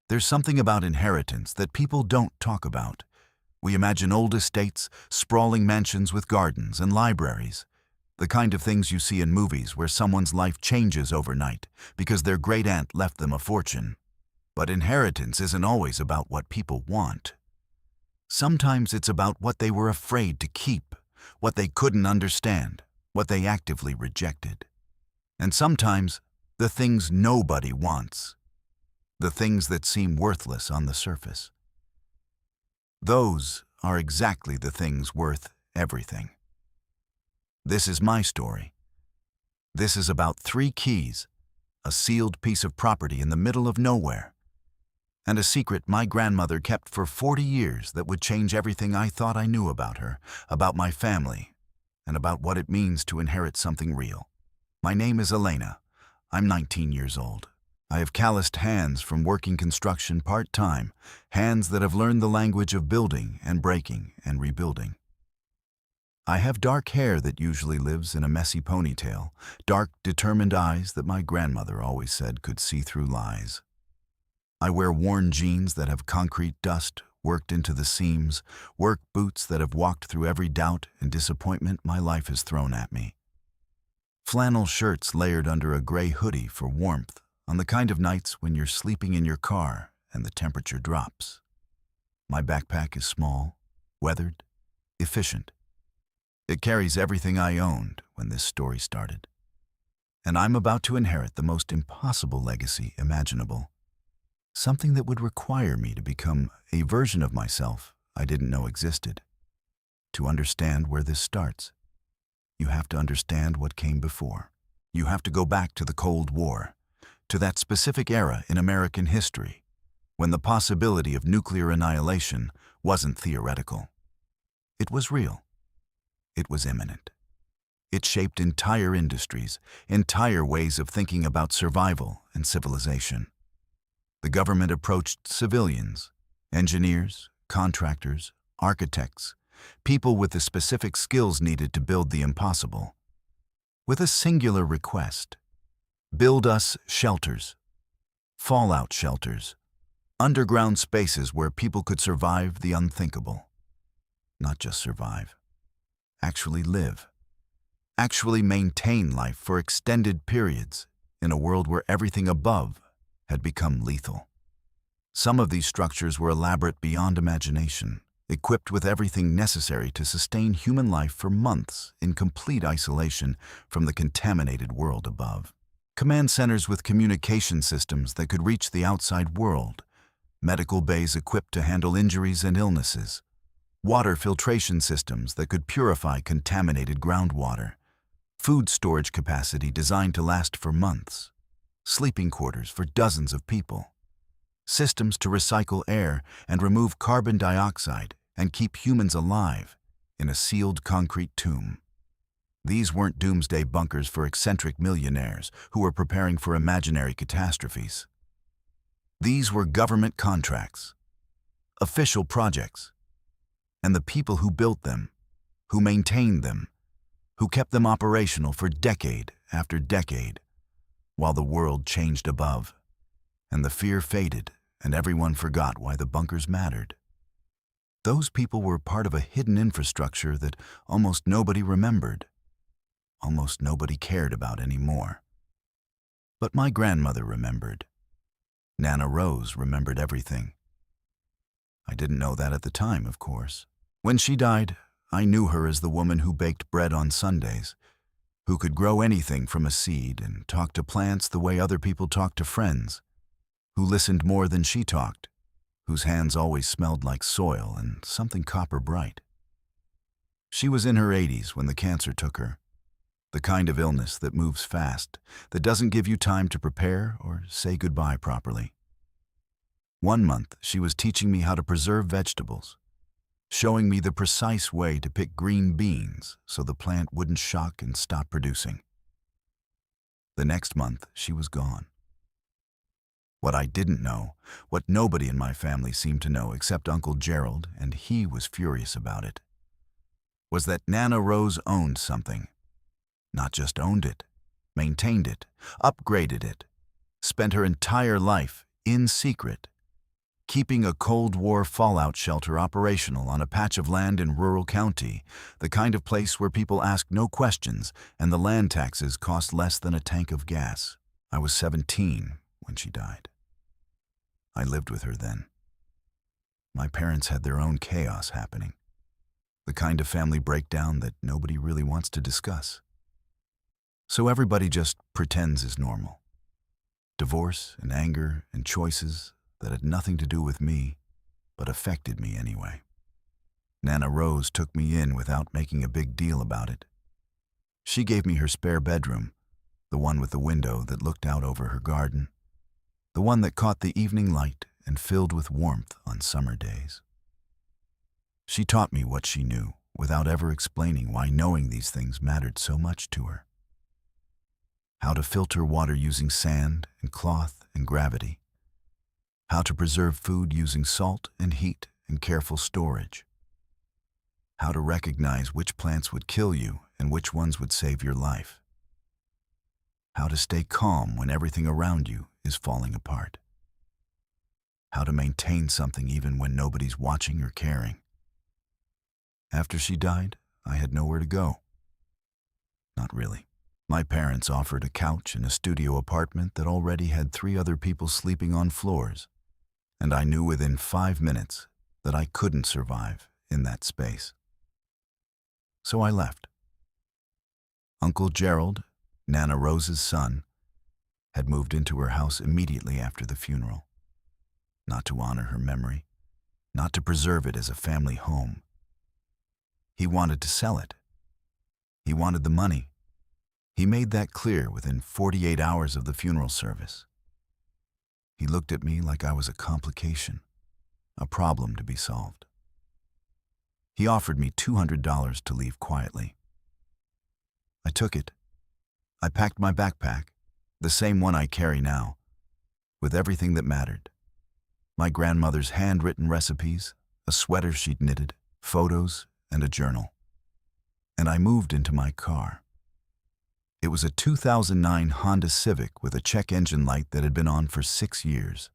There's something about inheritance that people don't talk about. We imagine old estates, sprawling mansions with gardens and libraries. The kind of things you see in movies where someone's life changes overnight because their great-aunt left them a fortune. But inheritance isn't always about what people want. Sometimes it's about what they were afraid to keep, what they couldn't understand, what they actively rejected. And sometimes, the things nobody wants. The things that seem worthless on the surface. Those are exactly the things worth everything. This is my story. This is about 3 keys, a sealed piece of property in the middle of nowhere, and a secret my grandmother kept for 40 years that would change everything I thought I knew about her, about my family, and about what it means to inherit something real. My name is Elena. I'm 19 years old. I have calloused hands from working construction part-time, hands that have learned the language of building and breaking and rebuilding. I have dark hair that usually lives in a messy ponytail, dark, determined eyes that my grandmother always said could see through lies. I wear worn jeans that have concrete dust worked into the seams, work boots that have walked through every doubt and disappointment my life has thrown at me. Flannel shirts layered under a gray hoodie for warmth on the kind of nights when you're sleeping in your car and the temperature drops. My backpack is small, weathered, efficient. It carries everything I owned when this story started. And I'm about to inherit the most impossible legacy imaginable. Something that would require me to become a version of myself I didn't know existed. To understand where this starts, you have to understand what came before. You have to go back to the Cold War, to that specific era in American history, when the possibility of nuclear annihilation wasn't theoretical. It was real. It was imminent. It shaped entire industries, entire ways of thinking about survival and civilization. The government approached civilians, engineers, contractors, architects, people with the specific skills needed to build the impossible, with a singular request: build us shelters, fallout shelters, underground spaces where people could survive the unthinkable. Not just survive, actually live, actually maintain life for extended periods in a world where everything above had become lethal. Some of these structures were elaborate beyond imagination, equipped with everything necessary to sustain human life for months in complete isolation from the contaminated world above. Command centers with communication systems that could reach the outside world, medical bays equipped to handle injuries and illnesses, water filtration systems that could purify contaminated groundwater, food storage capacity designed to last for months, sleeping quarters for dozens of people, systems to recycle air and remove carbon dioxide and keep humans alive in a sealed concrete tomb. These weren't doomsday bunkers for eccentric millionaires who were preparing for imaginary catastrophes. These were government contracts, official projects, and the people who built them, who maintained them, who kept them operational for decade after decade, while the world changed above, and the fear faded and everyone forgot why the bunkers mattered. Those people were part of a hidden infrastructure that almost nobody remembered, almost nobody cared about anymore. But my grandmother remembered. Nana Rose remembered everything. I didn't know that at the time, of course. When she died, I knew her as the woman who baked bread on Sundays, who could grow anything from a seed and talk to plants the way other people talked to friends, who listened more than she talked, whose hands always smelled like soil and something copper bright. She was in her 80s when the cancer took her, the kind of illness that moves fast, that doesn't give you time to prepare or say goodbye properly. One month, she was teaching me how to preserve vegetables, showing me the precise way to pick green beans so the plant wouldn't shock and stop producing. The next month, she was gone. What I didn't know, what nobody in my family seemed to know except Uncle Gerald, and he was furious about it, was that Nana Rose owned something. Not just owned it, maintained it, upgraded it, spent her entire life in secret, keeping a Cold War fallout shelter operational on a patch of land in rural county, the kind of place where people ask no questions and the land taxes cost less than a tank of gas. I was 17 when she died. I lived with her then. My parents had their own chaos happening, the kind of family breakdown that nobody really wants to discuss. So everybody just pretends is normal. Divorce and anger and choices that had nothing to do with me, but affected me anyway. Nana Rose took me in without making a big deal about it. She gave me her spare bedroom, the one with the window that looked out over her garden, the one that caught the evening light and filled with warmth on summer days. She taught me what she knew without ever explaining why knowing these things mattered so much to her. How to filter water using sand and cloth and gravity. How to preserve food using salt and heat and careful storage. How to recognize which plants would kill you and which ones would save your life. How to stay calm when everything around you is falling apart. How to maintain something even when nobody's watching or caring. After she died, I had nowhere to go. Not really. My parents offered a couch in a studio apartment that already had 3 other people sleeping on floors, and I knew within 5 minutes that I couldn't survive in that space. So I left. Uncle Gerald, Nana Rose's son, had moved into her house immediately after the funeral. Not to honor her memory, not to preserve it as a family home. He wanted to sell it. He wanted the money. He made that clear within 48 hours of the funeral service. He looked at me like I was a complication, a problem to be solved. He offered me $200 to leave quietly. I took it. I packed my backpack, the same one I carry now, with everything that mattered. My grandmother's handwritten recipes, a sweater she'd knitted, photos, and a journal. And I moved into my car. It was a 2009 Honda Civic with a check engine light that had been on for 6 years.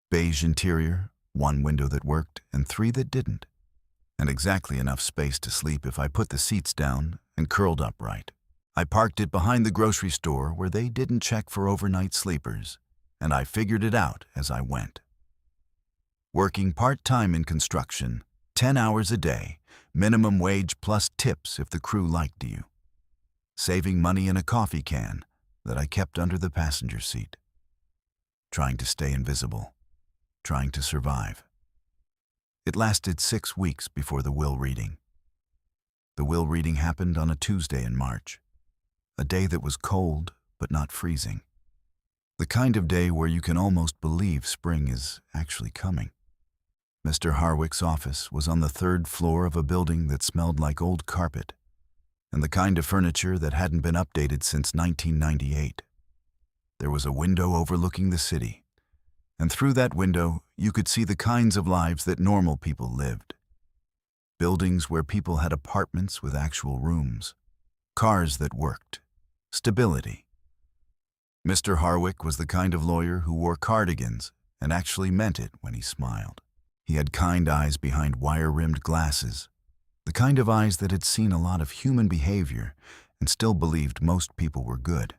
Beige interior, 1 window that worked, and 3 that didn't. And exactly enough space to sleep if I put the seats down and curled up right. I parked it behind the grocery store where they didn't check for overnight sleepers, and I figured it out as I went. Working part-time in construction, 10 hours a day, minimum wage plus tips if the crew liked you. Saving money in a coffee can that I kept under the passenger seat. Trying to stay invisible. Trying to survive. It lasted 6 weeks before the will reading. The will reading happened on a Tuesday in March. A day that was cold, but not freezing. The kind of day where you can almost believe spring is actually coming. Mr. Harwick's office was on the 3rd floor of a building that smelled like old carpet, and the kind of furniture that hadn't been updated since 1998. There was a window overlooking the city, and through that window you could see the kinds of lives that normal people lived. Buildings where people had apartments with actual rooms, cars that worked, stability. Mr. Harwick was the kind of lawyer who wore cardigans and actually meant it when he smiled. He had kind eyes behind wire-rimmed glasses, the kind of eyes that had seen a lot of human behavior and still believed most people were good.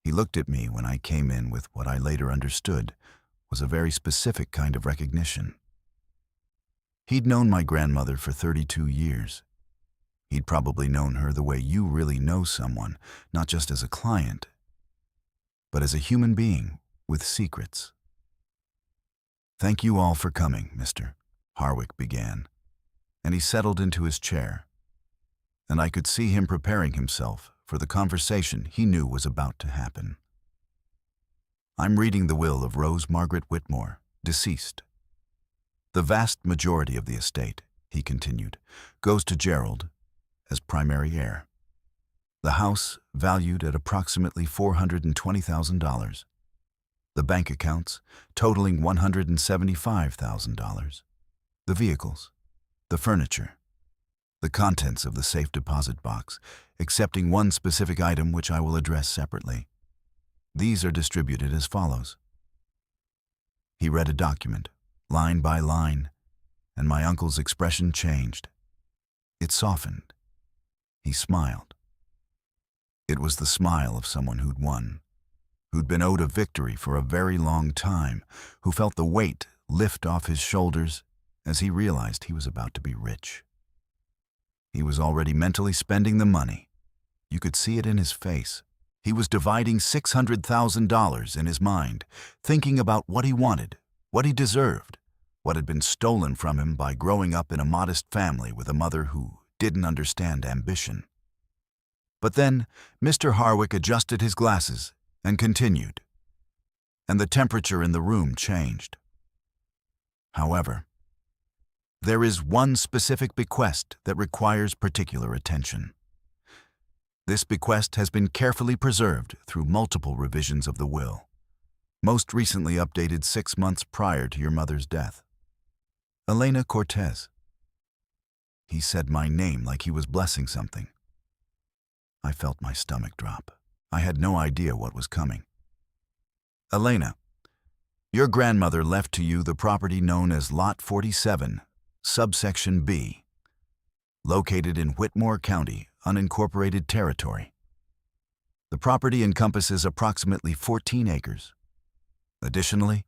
He looked at me when I came in with what I later understood was a very specific kind of recognition. He'd known my grandmother for 32 years. He'd probably known her the way you really know someone, not just as a client, but as a human being with secrets. "Thank you all for coming, Mr. Harwick began, and he settled into his chair, and I could see him preparing himself for the conversation he knew was about to happen. "I'm reading the will of Rose Margaret Whitmore, deceased. The vast majority of the estate," he continued, "goes to Gerald as primary heir. The house valued at approximately $420,000. The bank accounts totaling $175,000. The vehicles, the furniture, the contents of the safe deposit box, excepting one specific item which I will address separately. These are distributed as follows." He read a document, line by line, and my uncle's expression changed. It softened. He smiled. It was the smile of someone who'd won, who'd been owed a victory for a very long time, who felt the weight lift off his shoulders as he realized he was about to be rich. He was already mentally spending the money. You could see it in his face. He was dividing $600,000 in his mind, thinking about what he wanted, what he deserved, what had been stolen from him by growing up in a modest family with a mother who didn't understand ambition. But then Mr. Harwick adjusted his glasses and continued, and the temperature in the room changed. However, there is one specific bequest that requires particular attention. This bequest has been carefully preserved through multiple revisions of the will, most recently updated 6 months prior to your mother's death. Elena Cortez. He said my name like he was blessing something. I felt my stomach drop. I had no idea what was coming. Elena, your grandmother left to you the property known as Lot 47, subsection B, located in Whitmore County, unincorporated territory. The property encompasses approximately 14 acres. Additionally,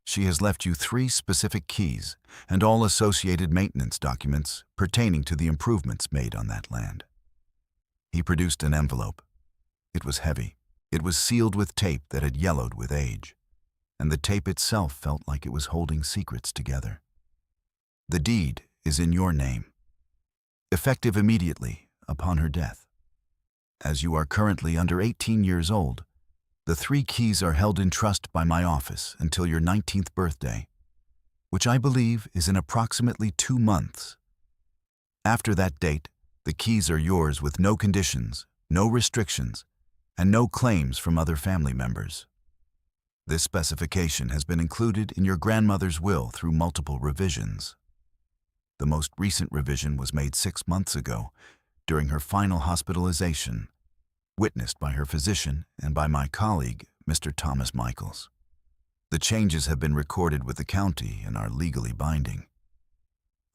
she has left you 3 specific keys and all associated maintenance documents pertaining to the improvements made on that land. He produced an envelope. It was heavy. It was sealed with tape that had yellowed with age, and the tape itself felt like it was holding secrets together. The deed is in your name, effective immediately upon her death. As you are currently under 18 years old, the 3 keys are held in trust by my office until your 19th birthday, which I believe is in approximately 2 months. After that date, the keys are yours with no conditions, no restrictions, and no claims from other family members. This specification has been included in your grandmother's will through multiple revisions. The most recent revision was made 6 months ago during her final hospitalization, witnessed by her physician and by my colleague, Mr. Thomas Michaels. The changes have been recorded with the county and are legally binding.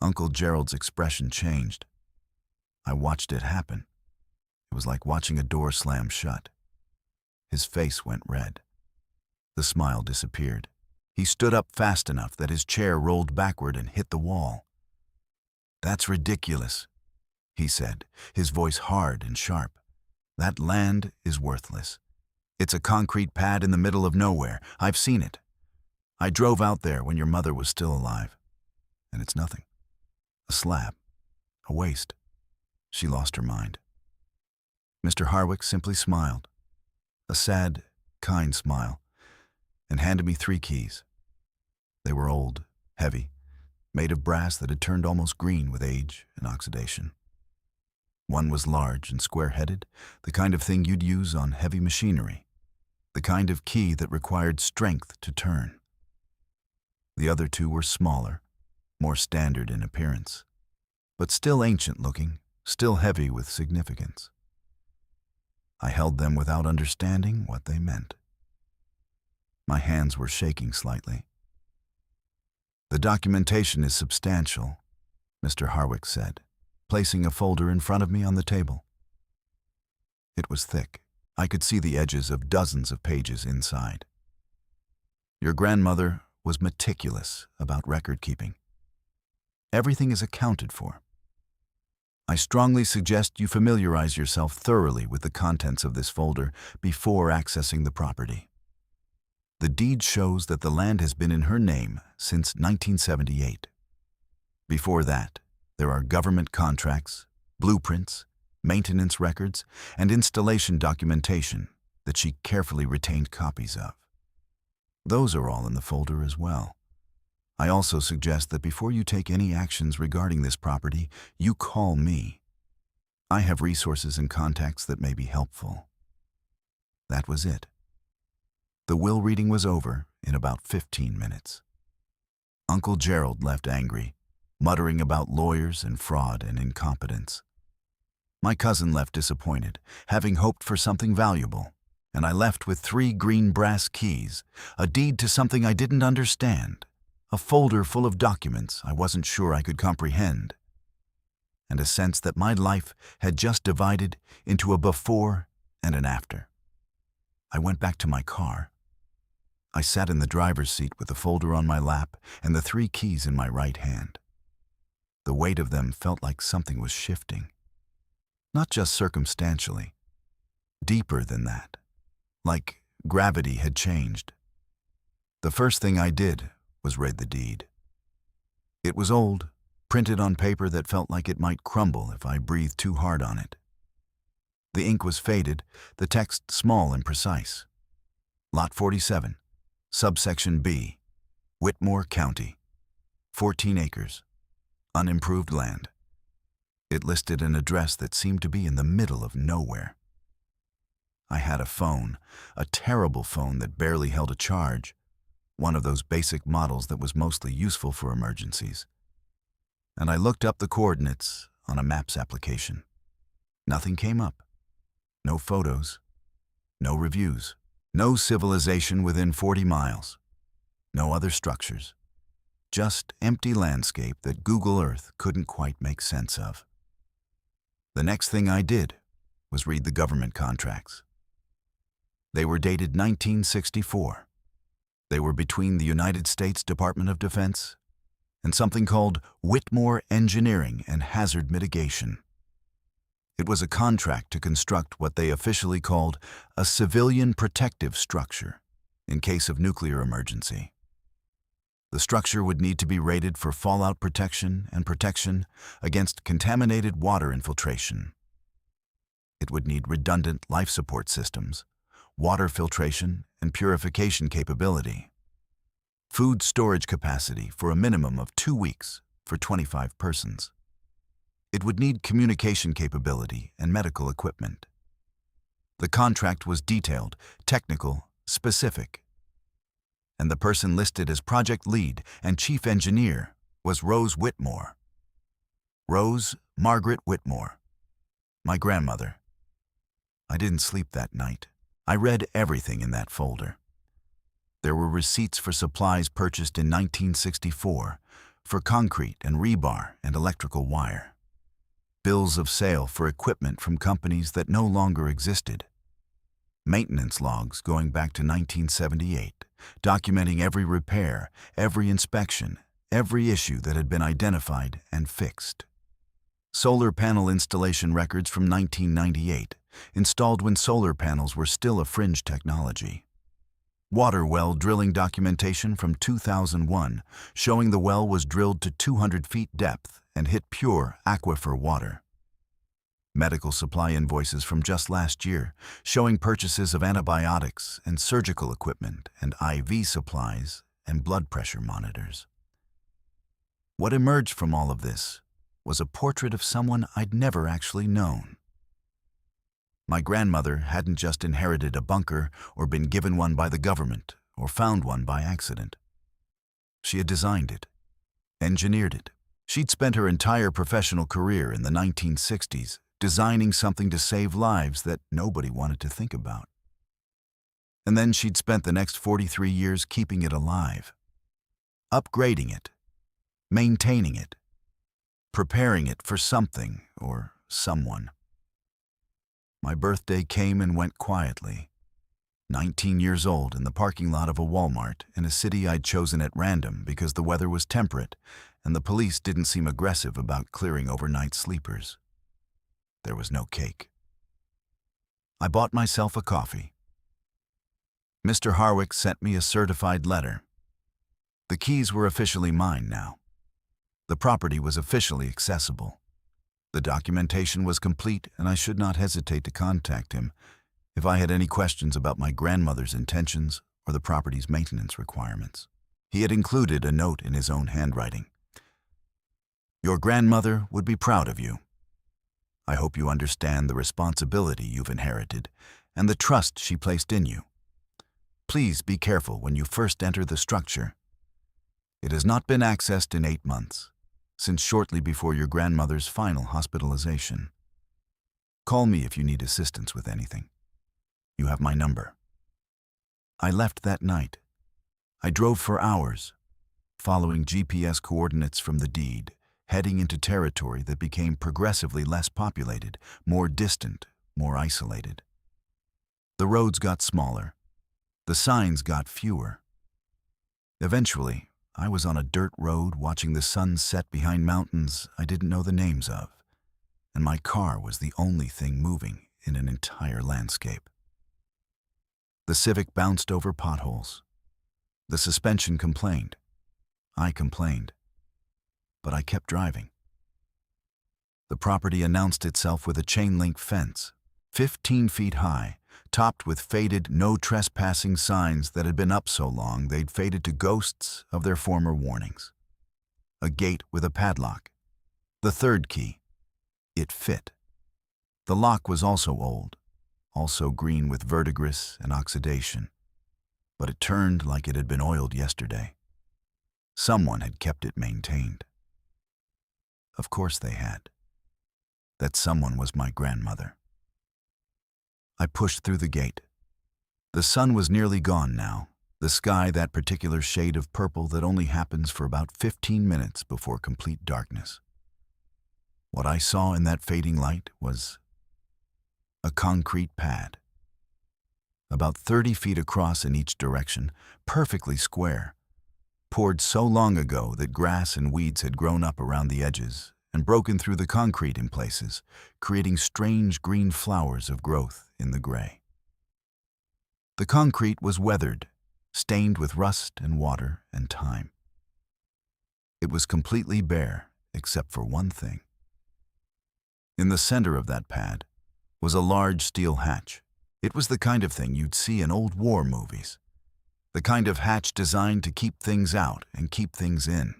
Uncle Gerald's expression changed. I watched it happen. It was like watching a door slam shut. His face went red. The smile disappeared. He stood up fast enough that his chair rolled backward and hit the wall. "That's ridiculous," he said, his voice hard and sharp. "That land is worthless. It's a concrete pad in the middle of nowhere. I've seen it. I drove out there when your mother was still alive. And it's nothing. A slab. A waste." She lost her mind. Mr. Harwick simply smiled, a sad, kind smile, and handed me 3 keys. They were old, heavy, made of brass that had turned almost green with age and oxidation. One was large and square-headed, the kind of thing you'd use on heavy machinery, the kind of key that required strength to turn. The other 2 were smaller, more standard in appearance, but still ancient-looking, still heavy with significance. I held them without understanding what they meant. My hands were shaking slightly. "The documentation is substantial," Mr. Harwick said, placing a folder in front of me on the table. It was thick. I could see the edges of dozens of pages inside. Your grandmother was meticulous about record-keeping. Everything is accounted for. I strongly suggest you familiarize yourself thoroughly with the contents of this folder before accessing the property. The deed shows that the land has been in her name since 1978. Before that, there are government contracts, blueprints, maintenance records, and installation documentation that she carefully retained copies of. Those are all in the folder as well. I also suggest that before you take any actions regarding this property, you call me. I have resources and contacts that may be helpful. That was it. The will reading was over in about 15 minutes. Uncle Gerald left angry, muttering about lawyers and fraud and incompetence. My cousin left disappointed, having hoped for something valuable, and I left with 3 green brass keys, a deed to something I didn't understand, a folder full of documents I wasn't sure I could comprehend, and a sense that my life had just divided into a before and an after. I went back to my car. I sat in the driver's seat with the folder on my lap and the 3 keys in my right hand. The weight of them felt like something was shifting. Not just circumstantially, deeper than that, like gravity had changed. The first thing I did was read the deed. It was old, printed on paper that felt like it might crumble if I breathed too hard on it. The ink was faded, the text small and precise. Lot 47, subsection B, Whitmore County, 14 acres, unimproved land. It listed an address that seemed to be in the middle of nowhere. I had a phone, a terrible phone that barely held a charge, one of those basic models that was mostly useful for emergencies. And I looked up the coordinates on a maps application. Nothing came up. No photos. No reviews. No civilization within 40 miles. No other structures. Just empty landscape that Google Earth couldn't quite make sense of. The next thing I did was read the government contracts. They were dated 1964. They were between the United States Department of Defense and something called Whitmore Engineering and Hazard Mitigation. It was a contract to construct what they officially called a civilian protective structure in case of nuclear emergency. The structure would need to be rated for fallout protection and protection against contaminated water infiltration. It would need redundant life support systems, water filtration and purification capability, food storage capacity for a minimum of 2 weeks for 25 persons. It would need communication capability and medical equipment. The contract was detailed, technical, specific, and the person listed as project lead and chief engineer was Rose Whitmore. Rose Margaret Whitmore, my grandmother. I didn't sleep that night. I read everything in that folder. There were receipts for supplies purchased in 1964 for concrete and rebar and electrical wire. Bills of sale for equipment from companies that no longer existed. Maintenance logs going back to 1978, documenting every repair, every inspection, every issue that had been identified and fixed. Solar panel installation records from 1998, installed when solar panels were still a fringe technology. Water well drilling documentation from 2001, showing the well was drilled to 200 feet depth and hit pure aquifer water. Medical supply invoices from just last year, showing purchases of antibiotics and surgical equipment and IV supplies and blood pressure monitors. What emerged from all of this was a portrait of someone I'd never actually known. My grandmother hadn't just inherited a bunker or been given one by the government or found one by accident. She had designed it, engineered it. She'd spent her entire professional career in the 1960s designing something to save lives that nobody wanted to think about. And then she'd spent the next 43 years keeping it alive, upgrading it, maintaining it, preparing it for something or someone. My birthday came and went quietly. 19 years old in the parking lot of a Walmart in a city I'd chosen at random because the weather was temperate and the police didn't seem aggressive about clearing overnight sleepers. There was no cake. I bought myself a coffee. Mr. Harwick sent me a certified letter. The keys were officially mine now. The property was officially accessible. The documentation was complete, and I should not hesitate to contact him if I had any questions about my grandmother's intentions or the property's maintenance requirements. He had included a note in his own handwriting. Your grandmother would be proud of you. I hope you understand the responsibility you've inherited and the trust she placed in you. Please be careful when you first enter the structure. It has not been accessed in 8 months, since shortly before your grandmother's final hospitalization. Call me if you need assistance with anything. You have my number." I left that night. I drove for hours, following GPS coordinates from the deed, heading into territory that became progressively less populated, more distant, more isolated. The roads got smaller. The signs got fewer. Eventually, I was on a dirt road watching the sun set behind mountains I didn't know the names of, and my car was the only thing moving in an entire landscape. The Civic bounced over potholes. The suspension complained. I complained. But I kept driving. The property announced itself with a chain-link fence, 15 feet high, topped with faded "no trespassing" signs that had been up so long they'd faded to ghosts of their former warnings. A gate with a padlock. The third key. It fit. The lock was also old, also green with verdigris and oxidation, but it turned like it had been oiled yesterday. Someone had kept it maintained. Of course they had. That someone was my grandmother. I pushed through the gate. The sun was nearly gone now, the sky that particular shade of purple that only happens for about 15 minutes before complete darkness. What I saw in that fading light was a concrete pad, about 30 feet across in each direction, perfectly square, poured so long ago that grass and weeds had grown up around the edges and broken through the concrete in places, creating strange green flowers of growth in the gray. The concrete was weathered, stained with rust and water and time. It was completely bare except for one thing. In the center of that pad was a large steel hatch. It was the kind of thing you'd see in old war movies. The kind of hatch designed to keep things out and keep things in.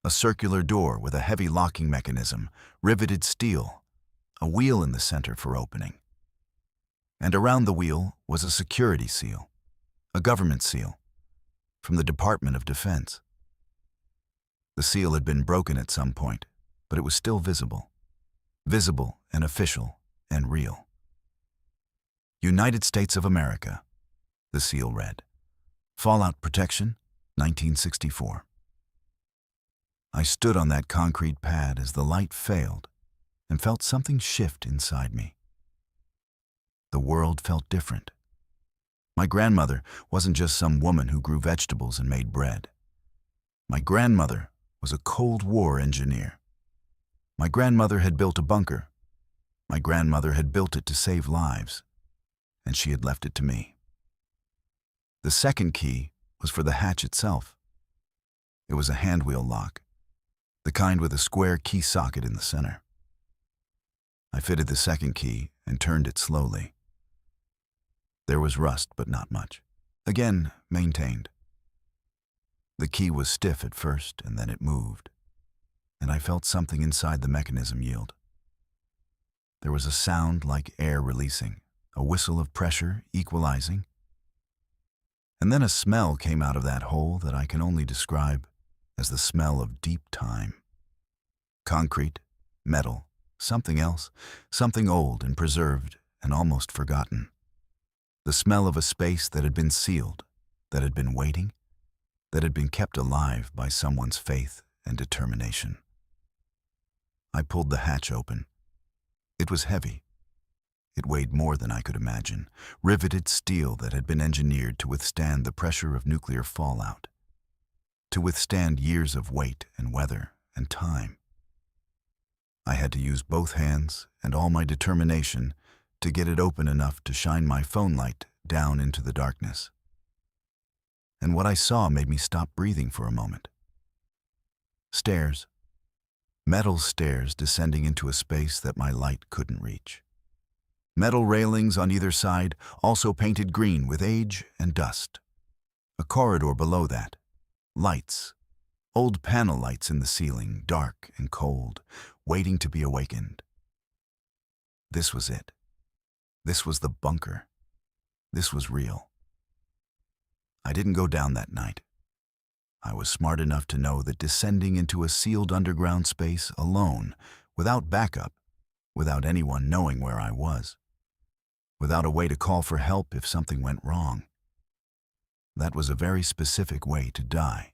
A circular door with a heavy locking mechanism, riveted steel, a wheel in the center for opening. And around the wheel was a security seal, a government seal, from the Department of Defense. The seal had been broken at some point, but it was still visible. Visible and official and real. United States of America, the seal read. Fallout Protection, 1964. I stood on that concrete pad as the light failed and felt something shift inside me. The world felt different. My grandmother wasn't just some woman who grew vegetables and made bread. My grandmother was a Cold War engineer. My grandmother had built a bunker. My grandmother had built it to save lives, and she had left it to me. The second key was for the hatch itself. It was a handwheel lock, the kind with a square key socket in the center. I fitted the second key and turned it slowly. There was rust, but not much. Again, maintained. The key was stiff at first, and then it moved, and I felt something inside the mechanism yield. There was a sound like air releasing, a whistle of pressure equalizing. And then a smell came out of that hole that I can only describe as the smell of deep time. Concrete, metal, something else, something old and preserved and almost forgotten. The smell of a space that had been sealed, that had been waiting, that had been kept alive by someone's faith and determination. I pulled the hatch open. It was heavy. It weighed more than I could imagine, riveted steel that had been engineered to withstand the pressure of nuclear fallout, to withstand years of weight and weather and time. I had to use both hands and all my determination to get it open enough to shine my phone light down into the darkness. And what I saw made me stop breathing for a moment. Stairs. Metal stairs descending into a space that my light couldn't reach. Metal railings on either side, also painted green with age and dust. A corridor below that. Lights. Old panel lights in the ceiling, dark and cold, waiting to be awakened. This was it. This was the bunker. This was real. I didn't go down that night. I was smart enough to know that descending into a sealed underground space alone, without backup, without anyone knowing where I was without a way to call for help if something went wrong. That was a very specific way to die.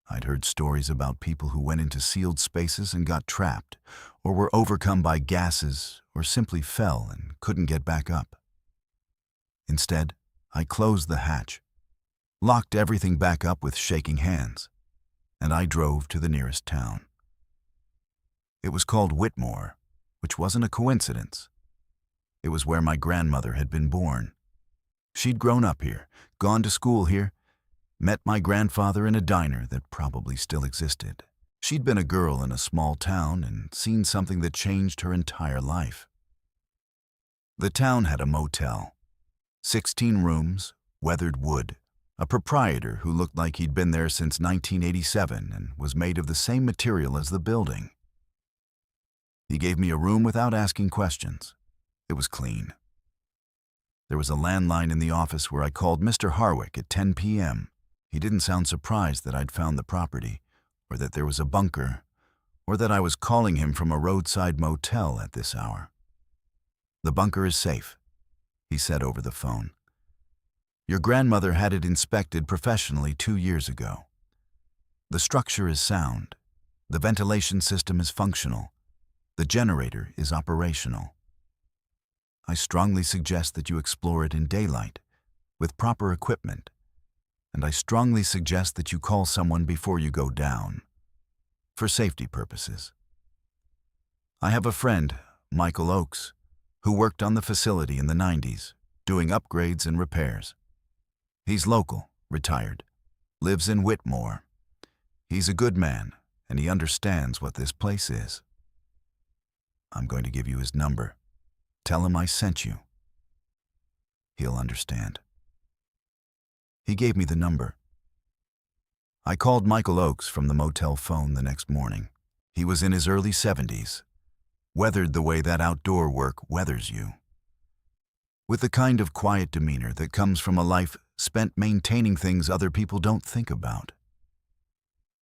I'd heard stories about people who went into sealed spaces and got trapped, or were overcome by gases, or simply fell and couldn't get back up. Instead, I closed the hatch, locked everything back up with shaking hands, and I drove to the nearest town. It was called Whitmore, which wasn't a coincidence. It was where my grandmother had been born. She'd grown up here, gone to school here, met my grandfather in a diner that probably still existed. She'd been a girl in a small town and seen something that changed her entire life. The town had a motel, 16 rooms, weathered wood, a proprietor who looked like he'd been there since 1987 and was made of the same material as the building. He gave me a room without asking questions. It was clean. There was a landline in the office where I called Mr. Harwick at 10 p.m. He didn't sound surprised that I'd found the property, or that there was a bunker, or that I was calling him from a roadside motel at this hour. "The bunker is safe," he said over the phone. "Your grandmother had it inspected professionally 2 years ago. The structure is sound. The ventilation system is functional. The generator is operational. I strongly suggest that you explore it in daylight, with proper equipment, and I strongly suggest that you call someone before you go down, for safety purposes. I have a friend, Michael Oakes, who worked on the facility in the 90s, doing upgrades and repairs. He's local, retired, lives in Whitmore. He's a good man, and he understands what this place is. I'm going to give you his number. Tell him I sent you. He'll understand." He gave me the number. I called Michael Oakes from the motel phone the next morning. He was in his early 70s, weathered the way that outdoor work weathers you, with the kind of quiet demeanor that comes from a life spent maintaining things other people don't think about.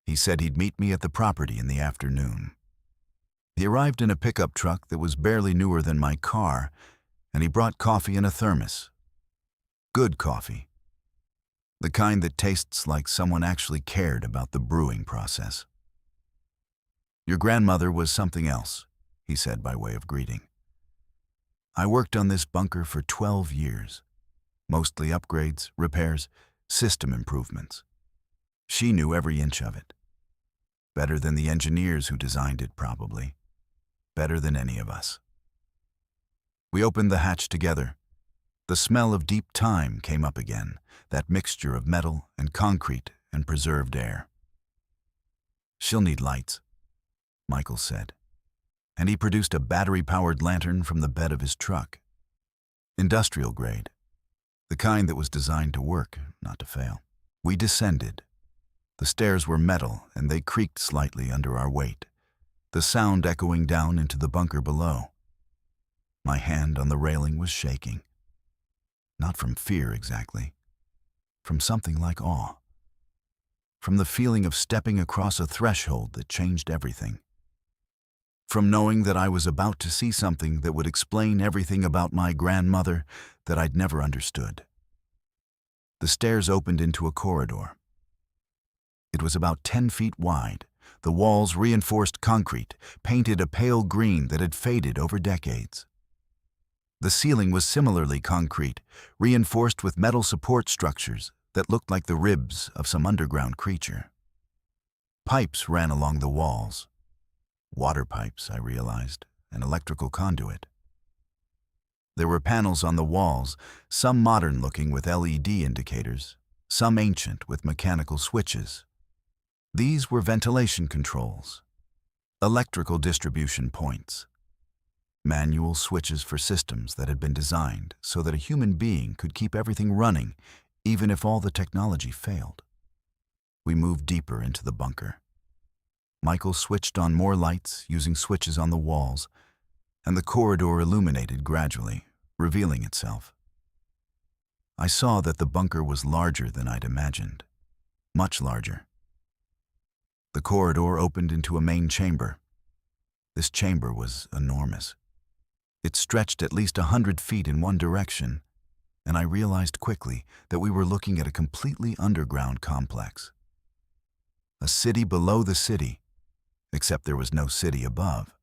He said he'd meet me at the property in the afternoon. He arrived in a pickup truck that was barely newer than my car, and he brought coffee in a thermos. Good coffee. The kind that tastes like someone actually cared about the brewing process. "Your grandmother was something else," he said by way of greeting. "I worked on this bunker for 12 years. Mostly upgrades, repairs, system improvements. She knew every inch of it. Better than the engineers who designed it, probably. Better than any of us." We opened the hatch together. The smell of deep thyme came up again, that mixture of metal and concrete and preserved air. "She'll need lights," Michael said, and he produced a battery-powered lantern from the bed of his truck. Industrial grade, the kind that was designed to work, not to fail. We descended. The stairs were metal, and they creaked slightly under our weight, the sound echoing down into the bunker below. My hand on the railing was shaking. Not from fear exactly, from something like awe. From the feeling of stepping across a threshold that changed everything. From knowing that I was about to see something that would explain everything about my grandmother that I'd never understood. The stairs opened into a corridor. It was about 10 feet wide. The walls reinforced concrete, painted a pale green that had faded over decades. The ceiling was similarly concrete, reinforced with metal support structures that looked like the ribs of some underground creature. Pipes ran along the walls. Water pipes, I realized, an electrical conduit. There were panels on the walls, some modern-looking with LED indicators, some ancient with mechanical switches. These were ventilation controls, electrical distribution points, manual switches for systems that had been designed so that a human being could keep everything running even if all the technology failed. We moved deeper into the bunker. Michael switched on more lights using switches on the walls, and the corridor illuminated gradually, revealing itself. I saw that the bunker was larger than I'd imagined, much larger. The corridor opened into a main chamber. This chamber was enormous. It stretched at least 100 feet in one direction, and I realized quickly that we were looking at a completely underground complex. A city below the city, except there was no city above.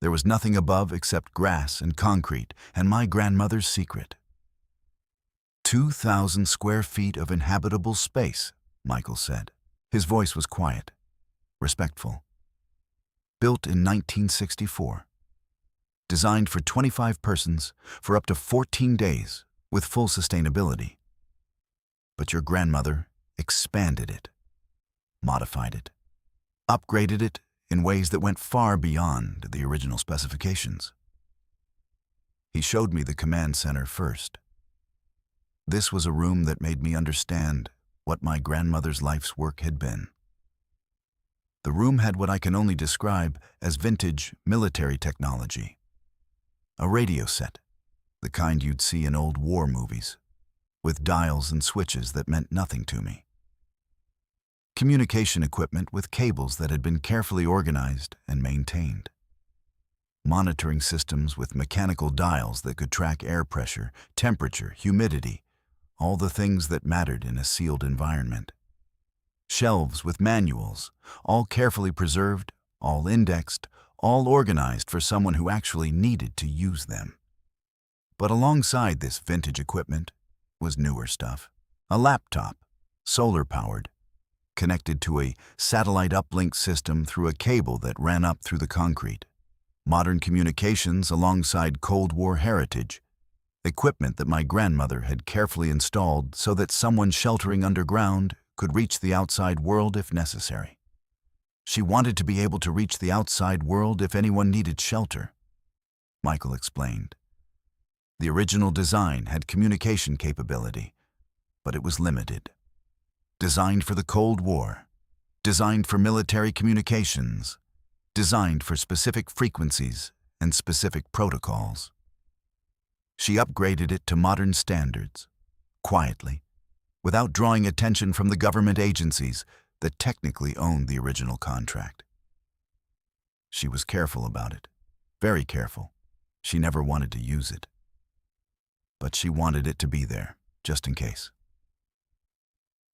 There was nothing above except grass and concrete and my grandmother's secret. 2,000 square feet of inhabitable space, Michael said. His voice was quiet, respectful. Built in 1964. Designed for 25 persons for up to 14 days with full sustainability. But your grandmother expanded it, modified it, upgraded it in ways that went far beyond the original specifications. He showed me the command center first. This was a room that made me understand what my grandmother's life's work had been. The room had what I can only describe as vintage military technology. A radio set, the kind you'd see in old war movies, with dials and switches that meant nothing to me. Communication equipment with cables that had been carefully organized and maintained. Monitoring systems with mechanical dials that could track air pressure, temperature, humidity, all the things that mattered in a sealed environment. Shelves with manuals, all carefully preserved, all indexed, all organized for someone who actually needed to use them. But alongside this vintage equipment was newer stuff. A laptop, solar-powered, connected to a satellite uplink system through a cable that ran up through the concrete. Modern communications alongside Cold War heritage. Equipment that my grandmother had carefully installed so that someone sheltering underground could reach the outside world if necessary. She wanted to be able to reach the outside world if anyone needed shelter, Michael explained. The original design had communication capability, but it was limited. Designed for the Cold War, designed for military communications, designed for specific frequencies and specific protocols. She upgraded it to modern standards, quietly, without drawing attention from the government agencies that technically owned the original contract. She was careful about it, very careful. She never wanted to use it. But she wanted it to be there, just in case.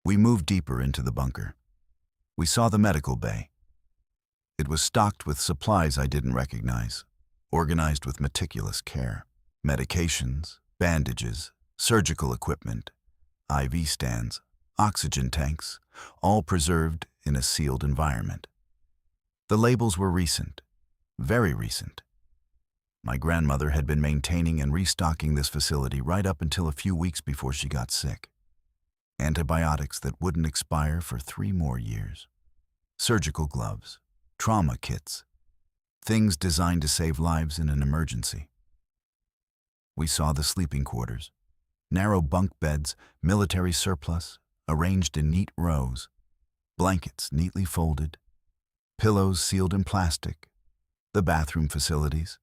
We moved deeper into the bunker. We saw the medical bay. It was stocked with supplies I didn't recognize, organized with meticulous care. Medications, bandages, surgical equipment, IV stands, oxygen tanks, all preserved in a sealed environment. The labels were recent, very recent. My grandmother had been maintaining and restocking this facility right up until a few weeks before she got sick. Antibiotics that wouldn't expire for 3 more years. Surgical gloves, trauma kits, things designed to save lives in an emergency. We saw the sleeping quarters, narrow bunk beds, military surplus, arranged in neat rows, blankets neatly folded, pillows sealed in plastic, the bathroom facilities,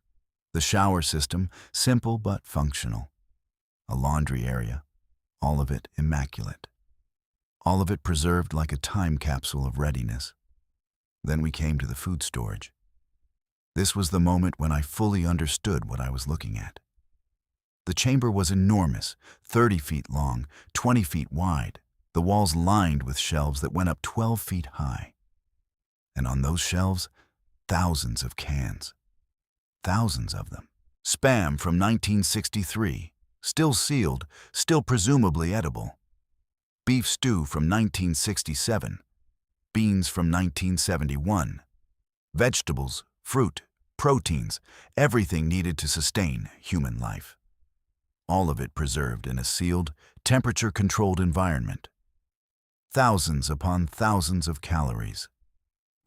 the shower system, simple but functional, a laundry area, all of it immaculate, all of it preserved like a time capsule of readiness. Then we came to the food storage. This was the moment when I fully understood what I was looking at. The chamber was enormous, 30 feet long, 20 feet wide, the walls lined with shelves that went up 12 feet high. And on those shelves, thousands of cans. Thousands of them. Spam from 1963, still sealed, still presumably edible. Beef stew from 1967. Beans from 1971. Vegetables, fruit, proteins, everything needed to sustain human life. All of it preserved in a sealed, temperature-controlled environment. Thousands upon thousands of calories,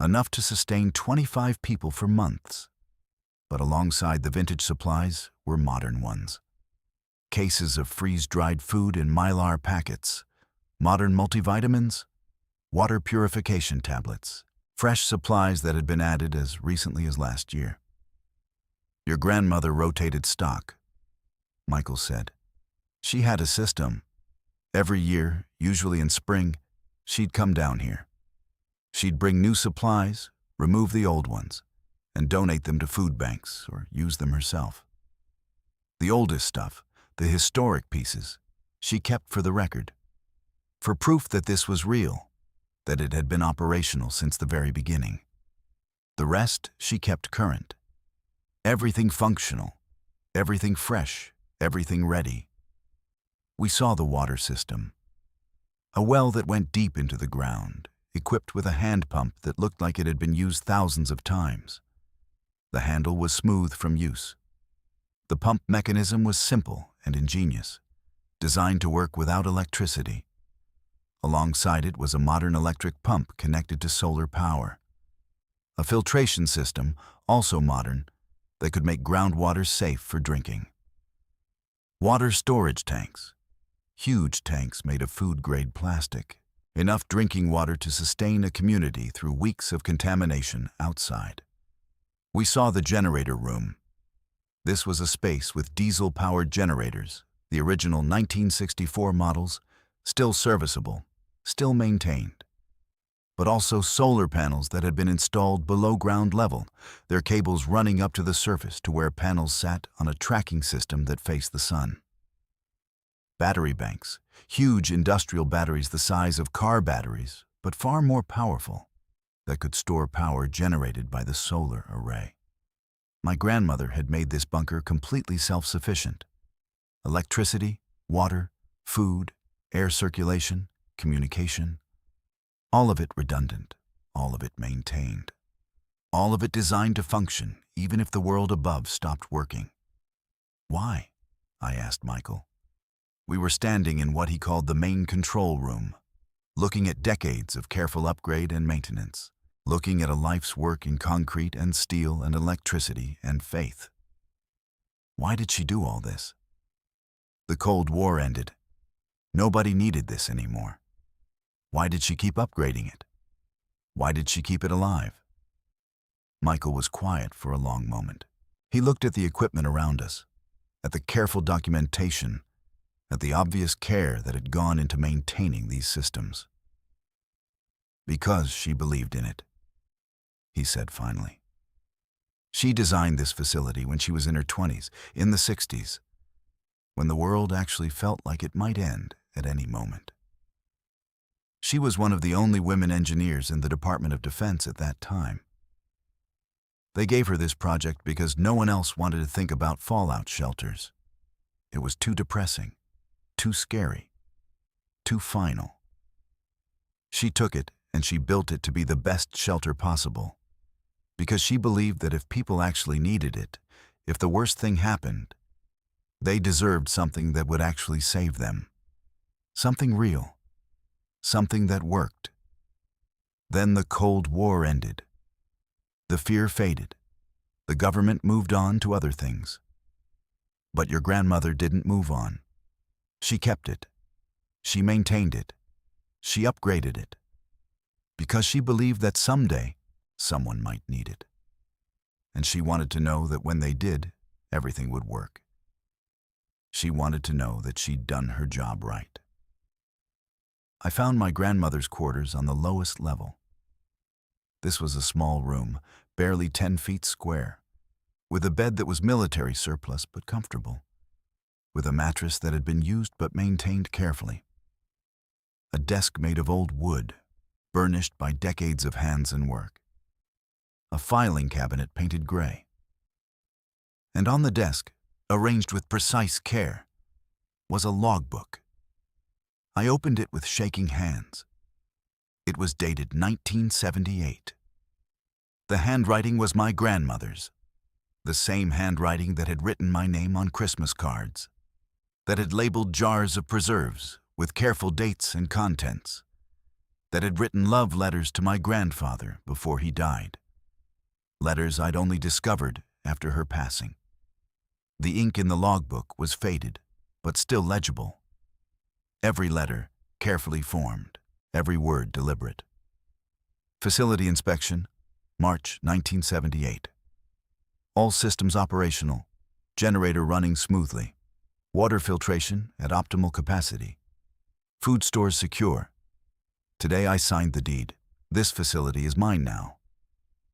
enough to sustain 25 people for months. But alongside the vintage supplies were modern ones. Cases of freeze-dried food in Mylar packets, modern multivitamins, water purification tablets, fresh supplies that had been added as recently as last year. Your grandmother rotated stock, Michael said. She had a system. Every year, usually in spring, she'd come down here. She'd bring new supplies, remove the old ones, and donate them to food banks or use them herself. The oldest stuff, the historic pieces, she kept for the record, for proof that this was real, that it had been operational since the very beginning. The rest she kept current. Everything functional, everything fresh, everything ready. We saw the water system. A well that went deep into the ground, equipped with a hand pump that looked like it had been used thousands of times. The handle was smooth from use. The pump mechanism was simple and ingenious, designed to work without electricity. Alongside it was a modern electric pump connected to solar power. A filtration system, also modern, that could make groundwater safe for drinking. Water storage tanks. Huge tanks made of food-grade plastic, enough drinking water to sustain a community through weeks of contamination outside. We saw the generator room. This was a space with diesel-powered generators, the original 1964 models, still serviceable, still maintained, but also solar panels that had been installed below ground level, their cables running up to the surface to where panels sat on a tracking system that faced the sun. Battery banks, huge industrial batteries the size of car batteries, but far more powerful, that could store power generated by the solar array. My grandmother had made this bunker completely self-sufficient. Electricity, water, food, air circulation, communication, all of it redundant, all of it maintained, all of it designed to function even if the world above stopped working. Why? I asked Michael. We were standing in what he called the main control room, looking at decades of careful upgrade and maintenance, looking at a life's work in concrete and steel and electricity and faith. Why did she do all this? The Cold War ended. Nobody needed this anymore. Why did she keep upgrading it? Why did she keep it alive? Michael was quiet for a long moment. He looked at the equipment around us, at the careful documentation, at the obvious care that had gone into maintaining these systems. Because she believed in it, he said finally. She designed this facility when she was in her 20s, in the 60s, when the world actually felt like it might end at any moment. She was one of the only women engineers in the Department of Defense at that time. They gave her this project because no one else wanted to think about fallout shelters. It was too depressing, too scary, too final. She took it and she built it to be the best shelter possible, because she believed that if people actually needed it, if the worst thing happened, they deserved something that would actually save them. Something real. Something that worked. Then the Cold War ended. The fear faded. The government moved on to other things. But your grandmother didn't move on. She kept it. She maintained it. She upgraded it. Because she believed that someday someone might need it. And she wanted to know that when they did, everything would work. She wanted to know that she'd done her job right. I found my grandmother's quarters on the lowest level. This was a small room, barely 10 feet square, with a bed that was military surplus but comfortable, with a mattress that had been used but maintained carefully, a desk made of old wood, burnished by decades of hands and work, a filing cabinet painted gray. And on the desk, arranged with precise care, was a logbook. I opened it with shaking hands. It was dated 1978. The handwriting was my grandmother's, the same handwriting that had written my name on Christmas cards, that had labeled jars of preserves with careful dates and contents, that had written love letters to my grandfather before he died, letters I'd only discovered after her passing. The ink in the logbook was faded, but still legible. Every letter carefully formed, every word deliberate. Facility inspection, March 1978. All systems operational, generator running smoothly, water filtration at optimal capacity, food stores secure. Today I signed the deed. This facility is mine now.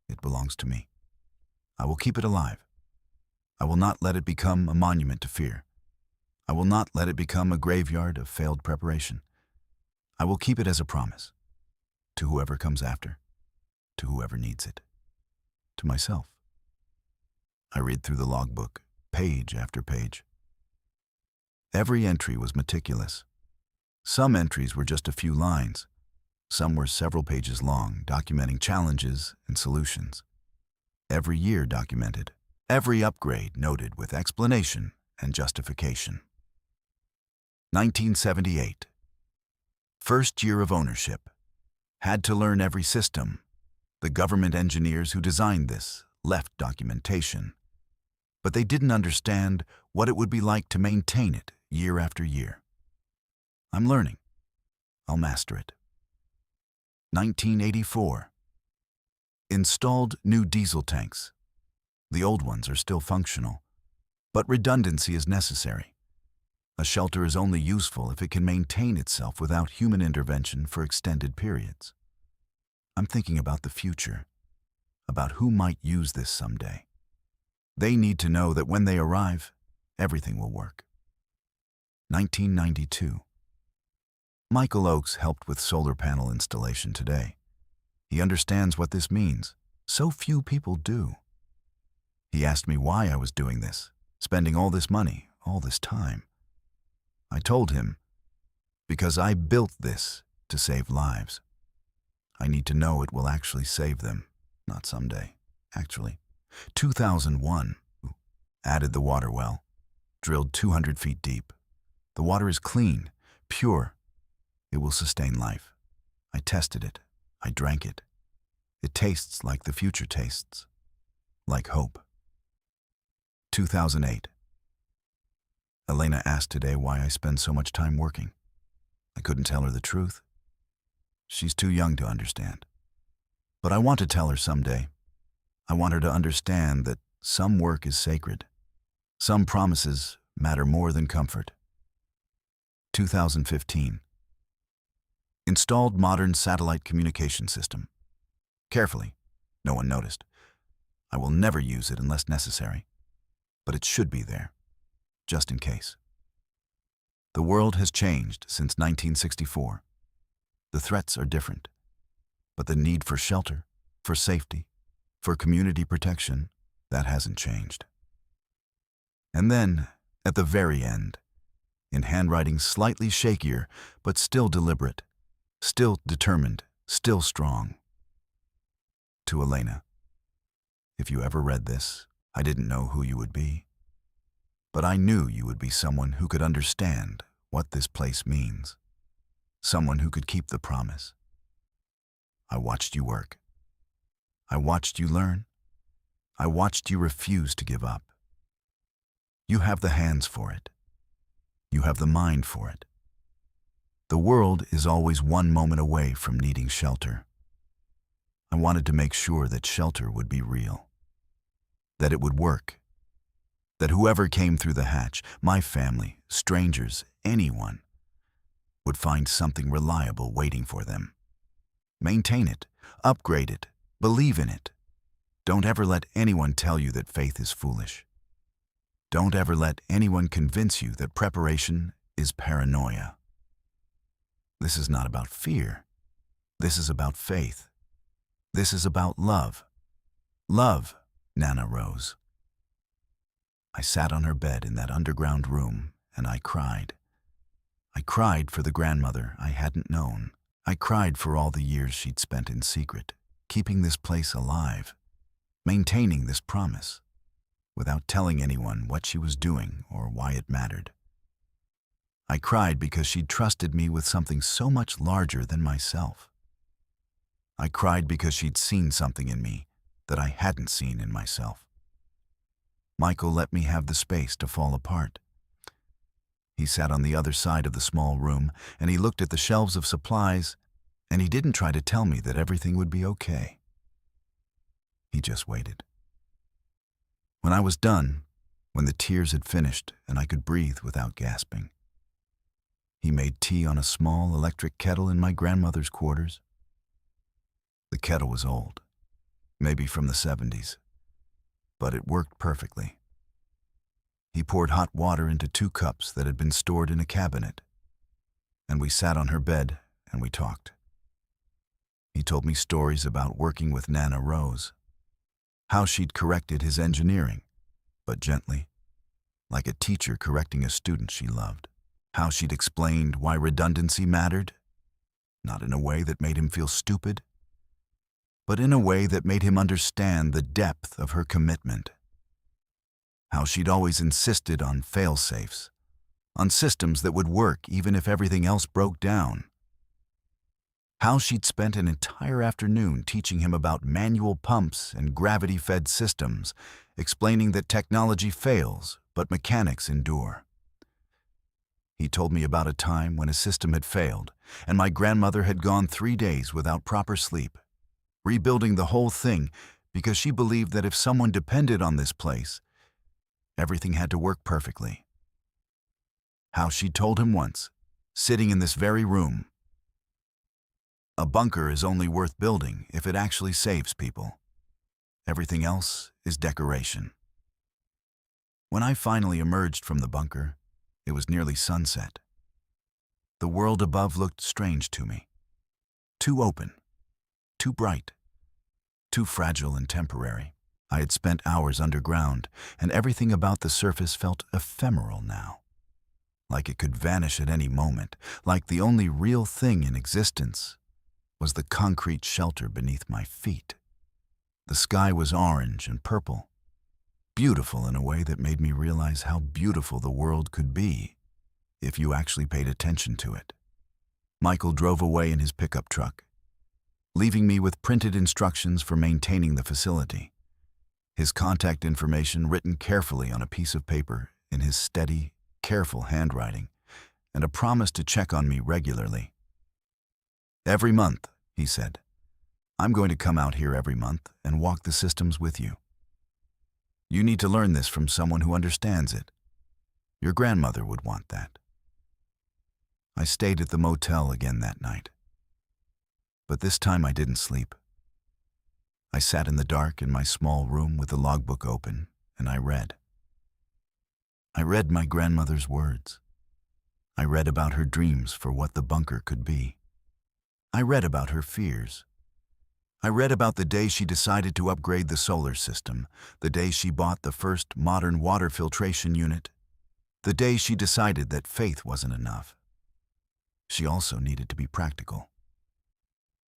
It belongs to me. I will keep it alive. I will not let it become a monument to fear. I will not let it become a graveyard of failed preparation. I will keep it as a promise to whoever comes after, to whoever needs it, to myself. I read through the logbook, page after page. Every entry was meticulous. Some entries were just a few lines. Some were several pages long, documenting challenges and solutions. Every year documented, every upgrade noted with explanation and justification. 1978. First year of ownership. Had to learn every system. The government engineers who designed this left documentation. But they didn't understand what it would be like to maintain it year after year. I'm learning. I'll master it. 1984. Installed new diesel tanks. The old ones are still functional, but redundancy is necessary. A shelter is only useful if it can maintain itself without human intervention for extended periods. I'm thinking about the future, about who might use this someday. They need to know that when they arrive, everything will work. 1992. Michael Oakes helped with solar panel installation today. He understands what this means. So few people do. He asked me why I was doing this, spending all this money, all this time. I told him, because I built this to save lives. I need to know it will actually save them, not someday, actually. 2001, added the water well, drilled 200 feet deep. The water is clean, pure. It will sustain life. I tested it. I drank it. It tastes like the future tastes, like hope. 2008. Elena asked today why I spend so much time working. I couldn't tell her the truth. She's too young to understand. But I want to tell her someday. I want her to understand that some work is sacred. Some promises matter more than comfort. 2015. Installed modern satellite communication system. Carefully. No one noticed. I will never use it unless necessary. But it should be there, just in case. The world has changed since 1964. The threats are different. But the need for shelter, for safety, for community protection, that hasn't changed. And then, at the very end, in handwriting slightly shakier, but still deliberate, still determined, still strong. To Elena, if you ever read this, I didn't know who you would be. But I knew you would be someone who could understand what this place means. Someone who could keep the promise. I watched you work. I watched you learn. I watched you refuse to give up. You have the hands for it. You have the mind for it. The world is always one moment away from needing shelter. I wanted to make sure that shelter would be real, that it would work, that whoever came through the hatch, my family, strangers, anyone, would find something reliable waiting for them. Maintain it, upgrade it, believe in it. Don't ever let anyone tell you that faith is foolish. Don't ever let anyone convince you that preparation is paranoia. This is not about fear. This is about faith. This is about love. Love, Nana Rose. I sat on her bed in that underground room and I cried. I cried for the grandmother I hadn't known. I cried for all the years she'd spent in secret, keeping this place alive, maintaining this promise, without telling anyone what she was doing or why it mattered. I cried because she'd trusted me with something so much larger than myself. I cried because she'd seen something in me that I hadn't seen in myself. Michael let me have the space to fall apart. He sat on the other side of the small room and he looked at the shelves of supplies and he didn't try to tell me that everything would be okay. He just waited. When I was done, when the tears had finished and I could breathe without gasping, he made tea on a small electric kettle in my grandmother's quarters. The kettle was old, maybe from the 70s. but it worked perfectly. He poured hot water into 2 cups that had been stored in a cabinet, and we sat on her bed and we talked. He told me stories about working with Nana Rose, how she'd corrected his engineering, but gently, like a teacher correcting a student she loved. How she'd explained why redundancy mattered, not in a way that made him feel stupid, but in a way that made him understand the depth of her commitment. How she'd always insisted on fail-safes, on systems that would work even if everything else broke down. How she'd spent an entire afternoon teaching him about manual pumps and gravity-fed systems, explaining that technology fails, but mechanics endure. He told me about a time when a system had failed, and my grandmother had gone 3 days without proper sleep, rebuilding the whole thing because she believed that if someone depended on this place, everything had to work perfectly. How she told him once, sitting in this very room, "A bunker is only worth building if it actually saves people. Everything else is decoration." When I finally emerged from the bunker, it was nearly sunset. The world above looked strange to me. Too open, too bright, too fragile and temporary. I had spent hours underground, and everything about the surface felt ephemeral now. Like it could vanish at any moment, like the only real thing in existence was the concrete shelter beneath my feet. The sky was orange and purple, beautiful in a way that made me realize how beautiful the world could be if you actually paid attention to it. Michael drove away in his pickup truck, leaving me with printed instructions for maintaining the facility, his contact information written carefully on a piece of paper in his steady, careful handwriting, and a promise to check on me regularly. "Every month," he said, "I'm going to come out here every month and walk the systems with you. You need to learn this from someone who understands it. Your grandmother would want that." I stayed at the motel again that night. But this time I didn't sleep. I sat in the dark in my small room with the logbook open, and I read. I read my grandmother's words. I read about her dreams for what the bunker could be. I read about her fears. I read about the day she decided to upgrade the solar system, the day she bought the first modern water filtration unit, the day she decided that faith wasn't enough. She also needed to be practical.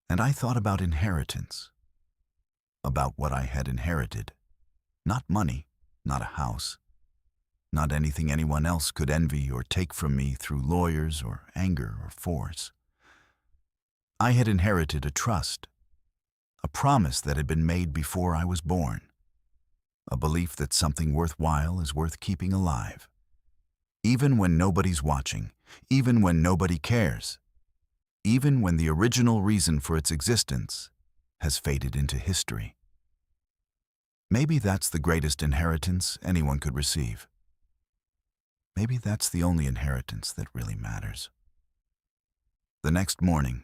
And I thought about inheritance, about what I had inherited. Not money, not a house, not anything anyone else could envy or take from me through lawyers or anger or force. I had inherited a trust, a promise that had been made before I was born, a belief that something worthwhile is worth keeping alive, even when nobody's watching, even when nobody cares, even when the original reason for its existence has faded into history. Maybe that's the greatest inheritance anyone could receive. Maybe that's the only inheritance that really matters. The next morning,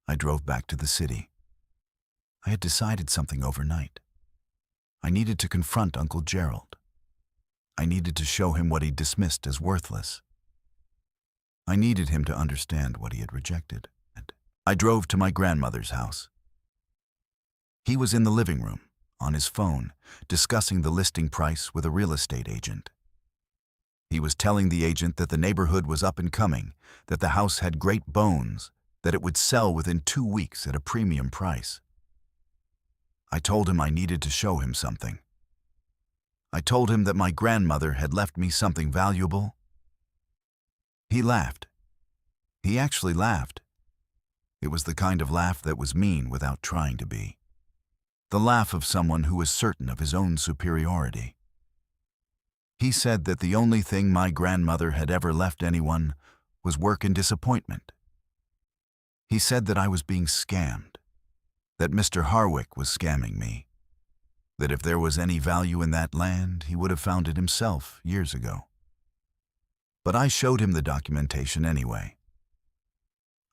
I drove back to the city. I had decided something overnight. I needed to confront Uncle Gerald. I needed to show him what he dismissed as worthless. I needed him to understand what he had rejected. I drove to my grandmother's house. He was in the living room, on his phone, discussing the listing price with a real estate agent. He was telling the agent that the neighborhood was up and coming, that the house had great bones, that it would sell within 2 weeks at a premium price. I told him I needed to show him something. I told him that my grandmother had left me something valuable. He laughed. He actually laughed. It was the kind of laugh that was mean without trying to be. The laugh of someone who is certain of his own superiority. He said that the only thing my grandmother had ever left anyone was work and disappointment. He said that I was being scammed, that Mr. Harwick was scamming me, that if there was any value in that land, he would have found it himself years ago. But I showed him the documentation anyway.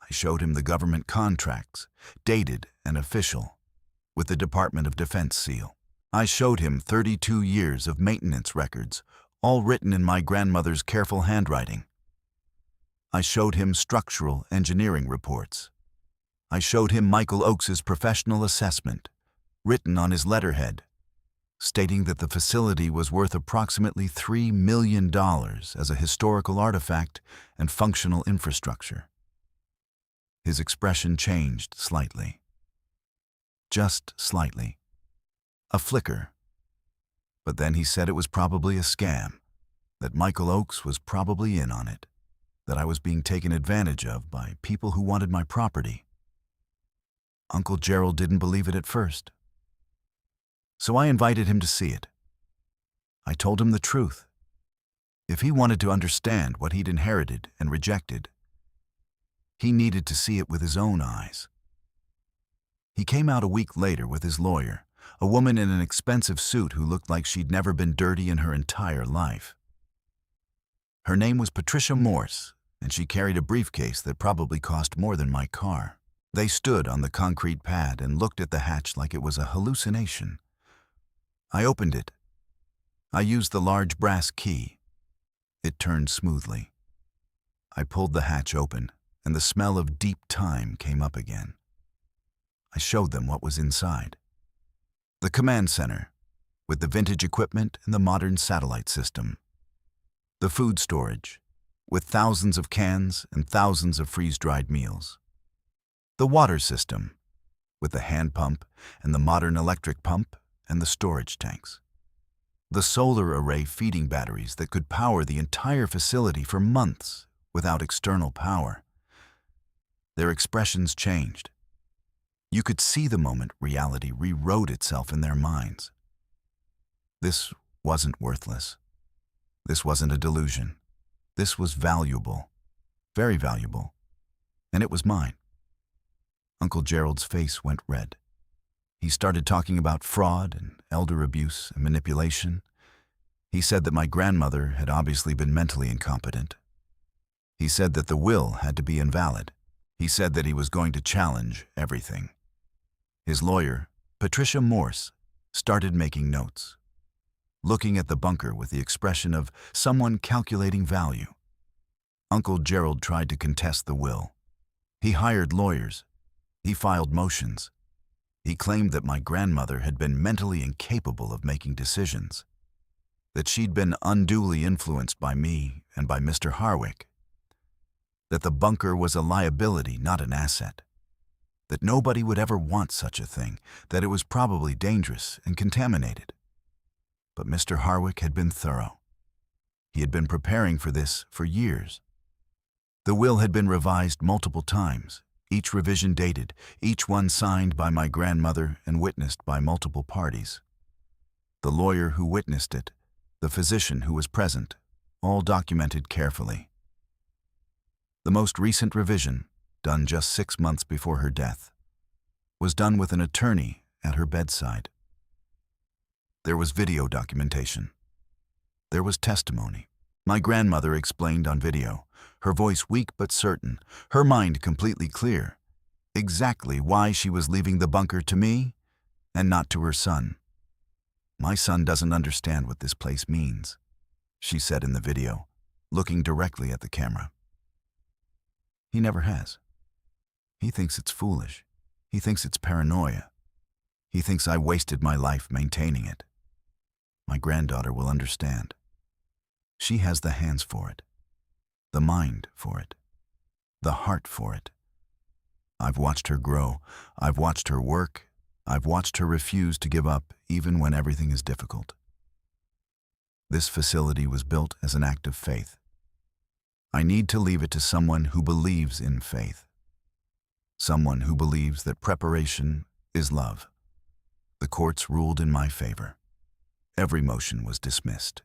I showed him the government contracts, dated and official, with the Department of Defense seal. I showed him 32 years of maintenance records, all written in my grandmother's careful handwriting. I showed him structural engineering reports. I showed him Michael Oakes's professional assessment, written on his letterhead, stating that the facility was worth approximately $3 million as a historical artifact and functional infrastructure. His expression changed slightly. Just slightly. A flicker. But then he said it was probably a scam, that Michael Oakes was probably in on it, that I was being taken advantage of by people who wanted my property. Uncle Gerald didn't believe it at first. So I invited him to see it. I told him the truth. If he wanted to understand what he'd inherited and rejected, he needed to see it with his own eyes. He came out a week later with his lawyer, a woman in an expensive suit who looked like she'd never been dirty in her entire life. Her name was Patricia Morse, and she carried a briefcase that probably cost more than my car. They stood on the concrete pad and looked at the hatch like it was a hallucination. I opened it. I used the large brass key. It turned smoothly. I pulled the hatch open, and the smell of deep thyme came up again. I showed them what was inside. The command center, with the vintage equipment and the modern satellite system. The food storage, with thousands of cans and thousands of freeze-dried meals. The water system, with the hand pump and the modern electric pump and the storage tanks. The solar array feeding batteries that could power the entire facility for months without external power. Their expressions changed. You could see the moment reality rewrote itself in their minds. This wasn't worthless. This wasn't a delusion. This was valuable, very valuable, and it was mine. Uncle Gerald's face went red. He started talking about fraud and elder abuse and manipulation. He said that my grandmother had obviously been mentally incompetent. He said that the will had to be invalid. He said that he was going to challenge everything. His lawyer, Patricia Morse, started making notes, looking at the bunker with the expression of someone calculating value. Uncle Gerald tried to contest the will. He hired lawyers. He filed motions. He claimed that my grandmother had been mentally incapable of making decisions, that she'd been unduly influenced by me and by Mr. Harwick, that the bunker was a liability, not an asset, that nobody would ever want such a thing, that it was probably dangerous and contaminated. But Mr. Harwick had been thorough. He had been preparing for this for years. The will had been revised multiple times, each revision dated, each one signed by my grandmother and witnessed by multiple parties. The lawyer who witnessed it, the physician who was present, all documented carefully. The most recent revision, done just 6 months before her death, was done with an attorney at her bedside. There was video documentation. There was testimony. My grandmother explained on video, her voice weak but certain, her mind completely clear, exactly why she was leaving the bunker to me and not to her son. "My son doesn't understand what this place means," she said in the video, looking directly at the camera. "He never has. He thinks it's foolish. He thinks it's paranoia. He thinks I wasted my life maintaining it. My granddaughter will understand. She has the hands for it, the mind for it, the heart for it. I've watched her grow. I've watched her work. I've watched her refuse to give up even when everything is difficult. This facility was built as an act of faith. I need to leave it to someone who believes in faith. Someone who believes that preparation is love. The courts ruled in my favor. Every motion was dismissed.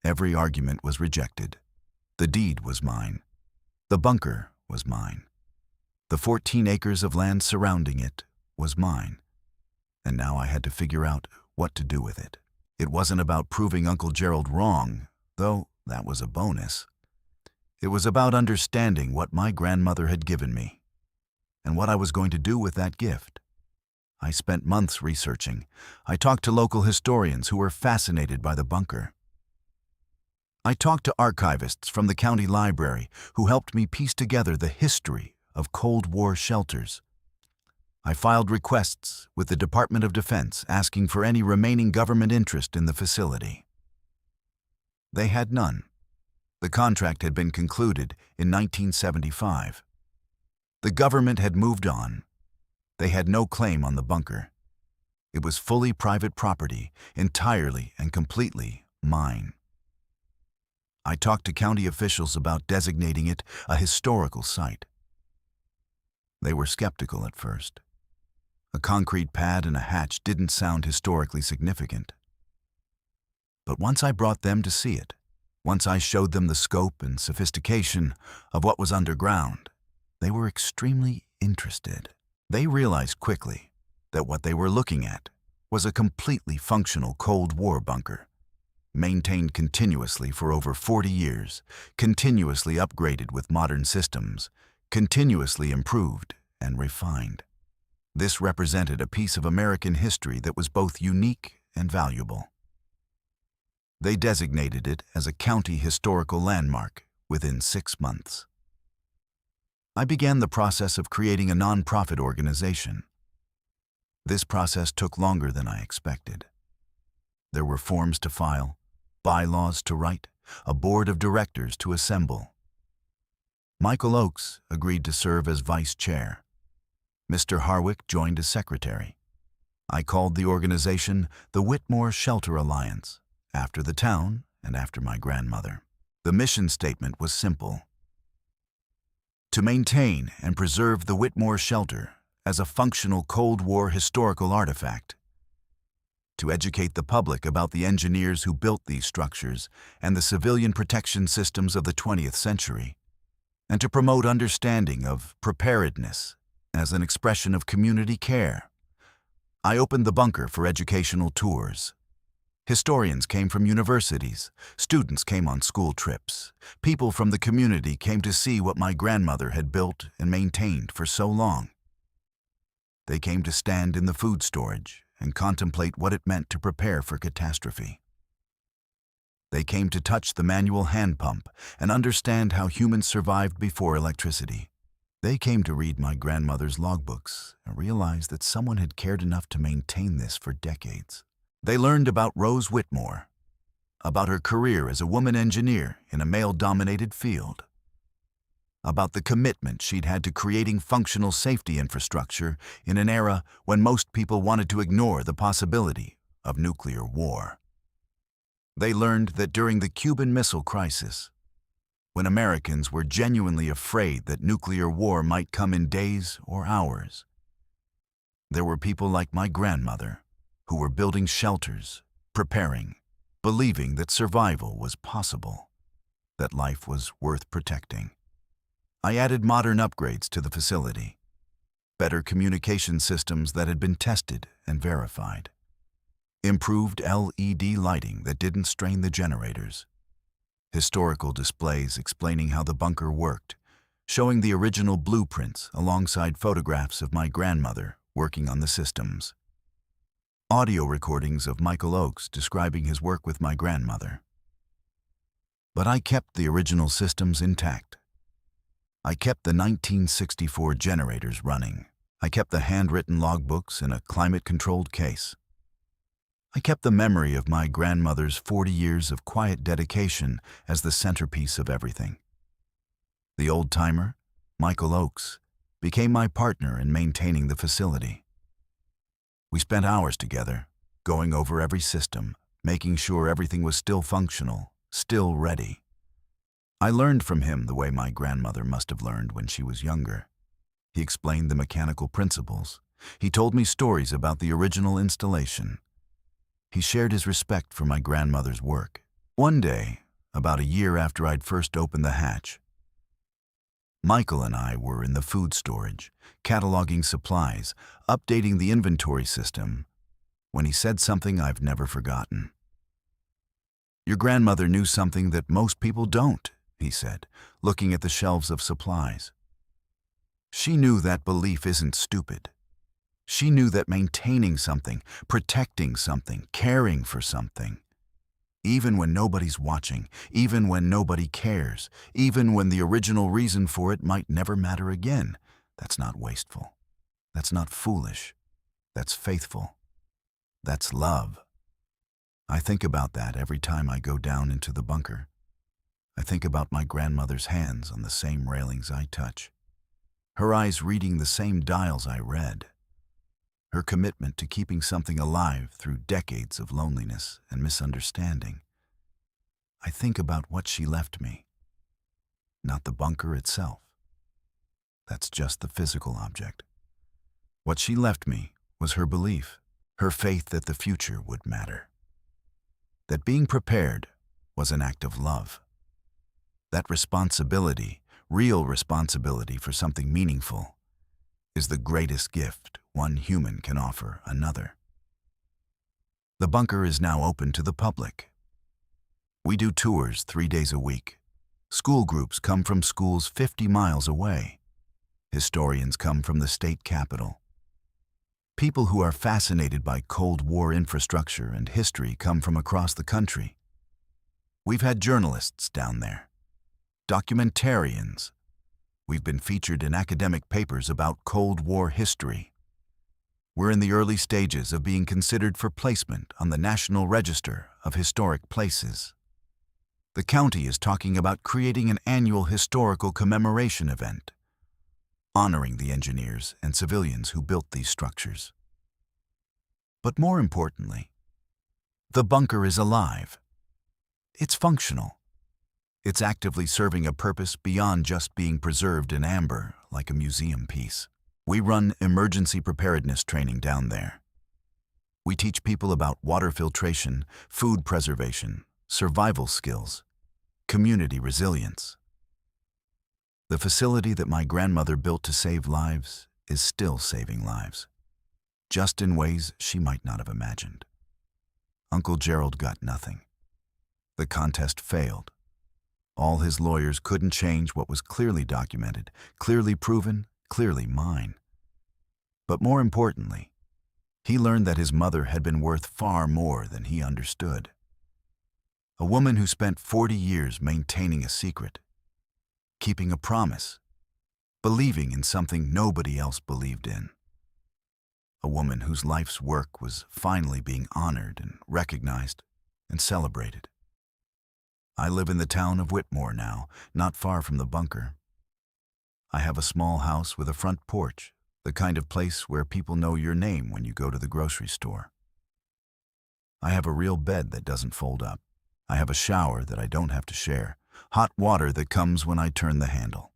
Every argument was rejected. The deed was mine. The bunker was mine. The 14 acres of land surrounding it was mine. And now I had to figure out what to do with it. It wasn't about proving Uncle Gerald wrong, though that was a bonus. It was about understanding what my grandmother had given me, and what I was going to do with that gift. I spent months researching. I talked to local historians who were fascinated by the bunker. I talked to archivists from the county library who helped me piece together the history of Cold War shelters. I filed requests with the Department of Defense asking for any remaining government interest in the facility. They had none. The contract had been concluded in 1975. The government had moved on. They had no claim on the bunker. It was fully private property, entirely and completely mine. I talked to county officials about designating it a historical site. They were skeptical at first. A concrete pad and a hatch didn't sound historically significant. But once I brought them to see it, once I showed them the scope and sophistication of what was underground, they were extremely interested. They realized quickly that what they were looking at was a completely functional Cold War bunker, maintained continuously for over 40 years, continuously upgraded with modern systems, continuously improved and refined. This represented a piece of American history that was both unique and valuable. They designated it as a county historical landmark within 6 months. I began the process of creating a nonprofit organization. This process took longer than I expected. There were forms to file, bylaws to write, a board of directors to assemble. Michael Oakes agreed to serve as vice chair. Mr. Harwick joined as secretary. I called the organization the Whitmore Shelter Alliance, after the town and after my grandmother. The mission statement was simple: to maintain and preserve the Whitmore Shelter as a functional Cold War historical artifact, to educate the public about the engineers who built these structures and the civilian protection systems of the 20th century, and to promote understanding of preparedness as an expression of community care. I opened the bunker for educational tours. Historians came from universities, students came on school trips, people from the community came to see what my grandmother had built and maintained for so long. They came to stand in the food storage and contemplate what it meant to prepare for catastrophe. They came to touch the manual hand pump and understand how humans survived before electricity. They came to read my grandmother's logbooks and realize that someone had cared enough to maintain this for decades. They learned about Rose Whitmore, about her career as a woman engineer in a male-dominated field, about the commitment she'd had to creating functional safety infrastructure in an era when most people wanted to ignore the possibility of nuclear war. They learned that during the Cuban Missile Crisis, when Americans were genuinely afraid that nuclear war might come in days or hours, there were people like my grandmother who were building shelters, preparing, believing that survival was possible, that life was worth protecting. I added modern upgrades to the facility, better communication systems that had been tested and verified, improved LED lighting that didn't strain the generators, historical displays explaining how the bunker worked, showing the original blueprints alongside photographs of my grandmother working on the systems, audio recordings of Michael Oakes describing his work with my grandmother. But I kept the original systems intact. I kept the 1964 generators running. I kept the handwritten logbooks in a climate-controlled case. I kept the memory of my grandmother's 40 years of quiet dedication as the centerpiece of everything. The old-timer, Michael Oakes, became my partner in maintaining the facility. We spent hours together, going over every system, making sure everything was still functional, still ready. I learned from him the way my grandmother must have learned when she was younger. He explained the mechanical principles. He told me stories about the original installation. He shared his respect for my grandmother's work. One day, about a year after I'd first opened the hatch, Michael and I were in the food storage, cataloging supplies, updating the inventory system, when he said something I've never forgotten. "Your grandmother knew something that most people don't," he said, looking at the shelves of supplies. "She knew that belief isn't stupid. She knew that maintaining something, protecting something, caring for something, even when nobody's watching, even when nobody cares, even when the original reason for it might never matter again, that's not wasteful. That's not foolish. That's faithful. That's love. I think about that every time I go down into the bunker. I think about my grandmother's hands on the same railings I touch, her eyes reading the same dials I read, her commitment to keeping something alive through decades of loneliness and misunderstanding. I think about what she left me, not the bunker itself. That's just the physical object. What she left me was her belief, her faith that the future would matter, that being prepared was an act of love, that responsibility, real responsibility for something meaningful, is the greatest gift one human can offer another. The bunker is now open to the public. We do tours 3 days a week. School groups come from schools 50 miles away. Historians come from the state capital. People who are fascinated by Cold War infrastructure and history come from across the country. We've had journalists down there, documentarians. We've been featured in academic papers about Cold War history. We're in the early stages of being considered for placement on the National Register of Historic Places. The county is talking about creating an annual historical commemoration event, honoring the engineers and civilians who built these structures. But more importantly, the bunker is alive. It's functional. It's actively serving a purpose beyond just being preserved in amber like a museum piece. We run emergency preparedness training down there. We teach people about water filtration, food preservation, survival skills, community resilience. The facility that my grandmother built to save lives is still saving lives, just in ways she might not have imagined. Uncle Gerald got nothing. The contest failed. All his lawyers couldn't change what was clearly documented, clearly proven, clearly mine. But more importantly, he learned that his mother had been worth far more than he understood. A woman who spent 40 years maintaining a secret, keeping a promise, believing in something nobody else believed in. A woman whose life's work was finally being honored and recognized and celebrated. I live in the town of Whitmore now, not far from the bunker. I have a small house with a front porch, the kind of place where people know your name when you go to the grocery store. I have a real bed that doesn't fold up. I have a shower that I don't have to share, hot water that comes when I turn the handle.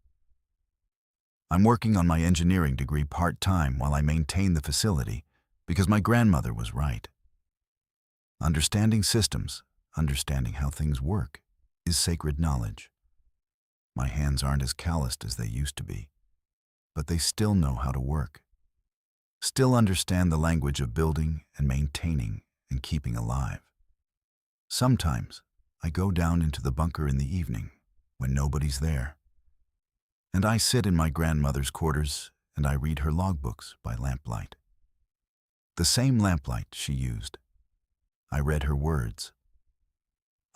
I'm working on my engineering degree part-time while I maintain the facility because my grandmother was right. Understanding systems, understanding how things work, is sacred knowledge. My hands aren't as calloused as they used to be, but they still know how to work, still understand the language of building and maintaining and keeping alive. Sometimes I go down into the bunker in the evening when nobody's there, and I sit in my grandmother's quarters and I read her logbooks by lamplight. The same lamplight she used. I read her words.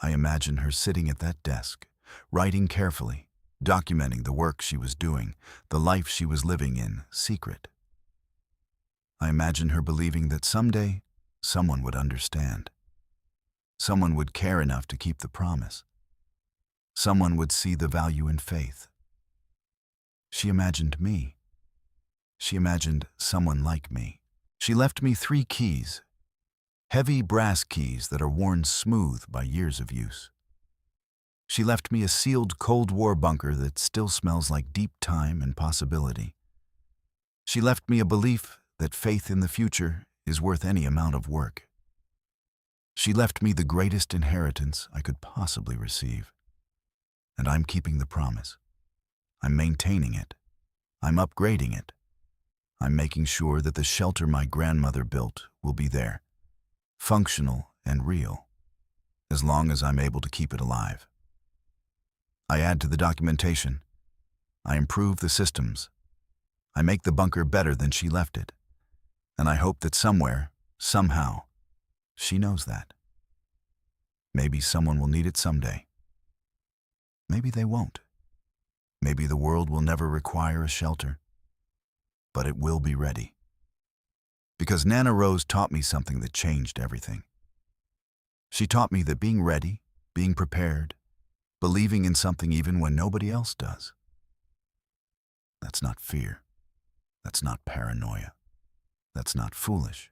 I imagine her sitting at that desk, writing carefully, documenting the work she was doing, the life she was living in secret. I imagine her believing that someday someone would understand. Someone would care enough to keep the promise. Someone would see the value in faith. She imagined me. She imagined someone like me. She left me 3 keys, heavy brass keys that are worn smooth by years of use. She left me a sealed Cold War bunker that still smells like deep time and possibility. She left me a belief that faith in the future is worth any amount of work. She left me the greatest inheritance I could possibly receive. And I'm keeping the promise. I'm maintaining it. I'm upgrading it. I'm making sure that the shelter my grandmother built will be there, functional and real, as long as I'm able to keep it alive. I add to the documentation. I improve the systems. I make the bunker better than she left it. And I hope that somewhere, somehow, she knows that. Maybe someone will need it someday. Maybe they won't. Maybe the world will never require a shelter. But it will be ready. Because Nana Rose taught me something that changed everything. She taught me that being ready, being prepared, believing in something even when nobody else does, that's not fear. That's not paranoia. That's not foolish.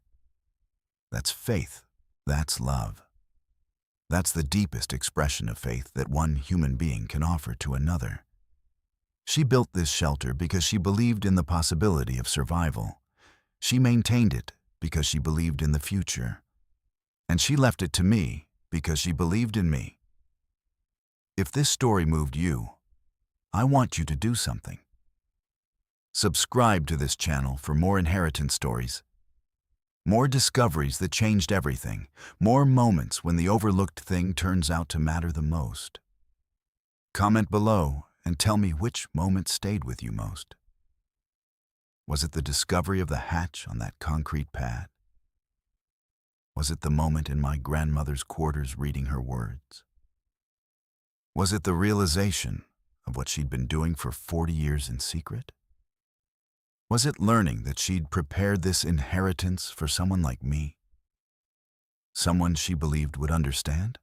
That's faith. That's love. That's the deepest expression of faith that one human being can offer to another. She built this shelter because she believed in the possibility of survival. She maintained it because she believed in the future. And she left it to me because she believed in me. If this story moved you, I want you to do something. Subscribe to this channel for more inheritance stories. More discoveries that changed everything. More moments when the overlooked thing turns out to matter the most. Comment below and tell me which moment stayed with you most. Was it the discovery of the hatch on that concrete pad? Was it the moment in my grandmother's quarters reading her words? Was it the realization of what she'd been doing for 40 years in secret? Was it learning that she'd prepared this inheritance for someone like me? Someone she believed would understand?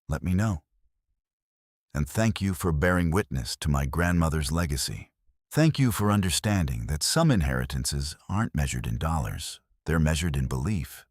Let me know. And thank you for bearing witness to my grandmother's legacy. Thank you for understanding that some inheritances aren't measured in dollars. They're measured in belief.